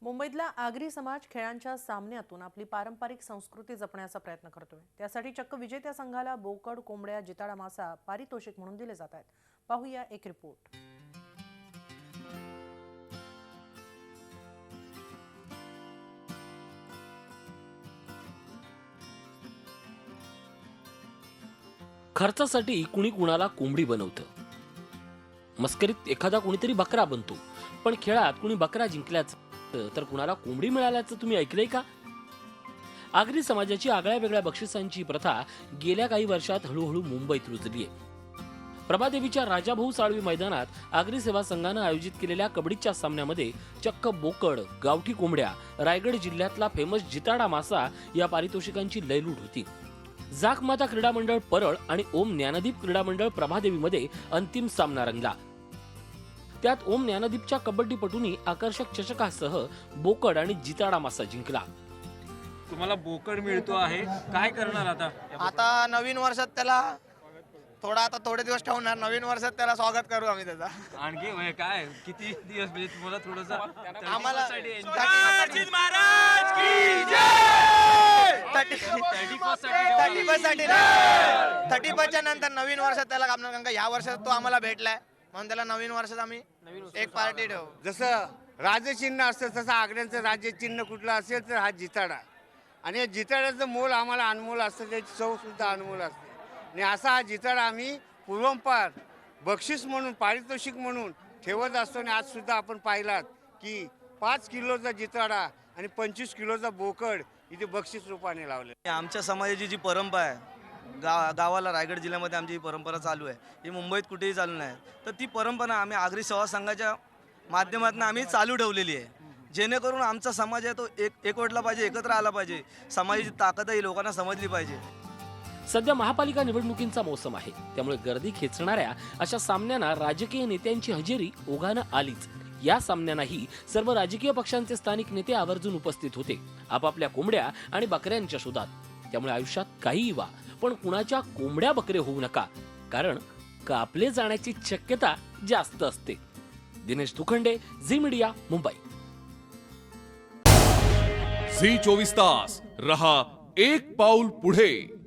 मुंबईतला आगरी समाज खेळांच्या सामन्यातून आपली पारंपरिक संस्कृती जपण्याचा प्रयत्न करतोय। त्यासाठी चक्क विजेत्या संघाला बोकड, कोंबड्या, जिताडा मासा पारितोषिक म्हणून दिले जात आहेत। पाहूया एक रिपोर्ट। खर्चासाठी कुणी कुणाला कोंबडी बनवतं, मस्करीत एखादा कुणीतरी बकरा बनतो, पण खेळात कुणी बकरा जिंकल्याचं तर कुणाला कोंबडी मिळाल्याचं तुम्ही ऐकलंय का? आगरी समाजाची आगळ्या वेगळ्या बक्षिसांची प्रथा गेल्या काही वर्षात हळूहळू मुंबईत रुजली आहे। प्रभादेवीच्या राजाभाऊ साळवी मैदानात आगरी सेवा संघानं आयोजित केलेल्या कबड्डीच्या सामन्यामध्ये चक्क बोकड, गावठी कोंबड्या, रायगड जिल्ह्यातला फेमस जिताडा मासा या पारितोषिकांची लयलूट होती। जाखमाता क्रीडा मंडळ परळ आणि ओम ज्ञानदीप क्रीडा मंडळ प्रभादेवीमध्ये अंतिम सामना रंगला। त्यात ओम ज्ञानदीपच्या कबड्डीपटूंनी आकर्षक चषकासह बोकड आणि जिताडा मासा जिंकला। तुम्हाला बोकड मिळतो आहे, काय करणार आता? आता नवीन वर्षात त्याला थोडे दिवस ठेवणार, नवीन वर्षात त्याला स्वागत करू आम्ही त्याचा। आणखी काय किती दिवस म्हणजे तुम्हाला थोडंसं आम्हाला 31 च्या नंतर नवीन वर्षात त्याला कामणार, कारण का या वर्षात तो आम्हाला भेटलाय म्हणून त्याला नवीन वर्षात आम्ही एक पार्टी ठेवू। जसं राजचिन्ह असतं तसं आगऱ्यांचं राज्यचिन्ह कुठलं असेल तर हा जिताडा, आणि या जिताड्याचं मोल आम्हाला अनमोल असतं, त्याची चव सुद्धा अनमोल असते। आणि असा हा जिताडा आम्ही पूर्वंपार बक्षीस म्हणून, पारितोषिक म्हणून ठेवत असतो। आणि आज सुद्धा आपण पाहिलात की 5 किलोचा जिताडा आणि 25 किलोचा बोकड इथे बक्षीस रूपाने लावले। आमच्या समाजाची जी परंपरा आहे, गावाला रायगड जिल्ह्यामध्ये आमची ही परंपरा चालू आहे, ही मुंबईत कुठेही चालू नाही। तर ती परंपरा आम्ही आगरी सेवा संघाच्या माध्यमातून आम्ही चालू ठेवलेली आहे, जेणेकरून आमचा समाज आहे तो एकवटला पाहिजे, एकत्र आला पाहिजे, समाजाची ताकद ही लोकांना समजली पाहिजे। सध्या महापालिका निवडणुकींचा मोसम आहे, त्यामुळे गर्दी खेचणाऱ्या अशा सामन्यांना राजकीय नेत्यांची हजेरी ओघानं आलीच। या सामन्यांनाही सर्व राजकीय पक्षांचे स्थानिक नेते आवर्जून उपस्थित होते, आपापल्या कोंबड्या आणि बकऱ्यांच्या शोधात। त्यामुळे आयुष्यात काहीही व्हा, पण कुणाच्या कोंबड्या बकरे होऊ नका, कारण कापले जाण्याची शक्यता जास्त असते। दिनेश दुखंडे, झी मीडिया, मुंबई। झी 24 तास रहा एक पाऊल पुढे।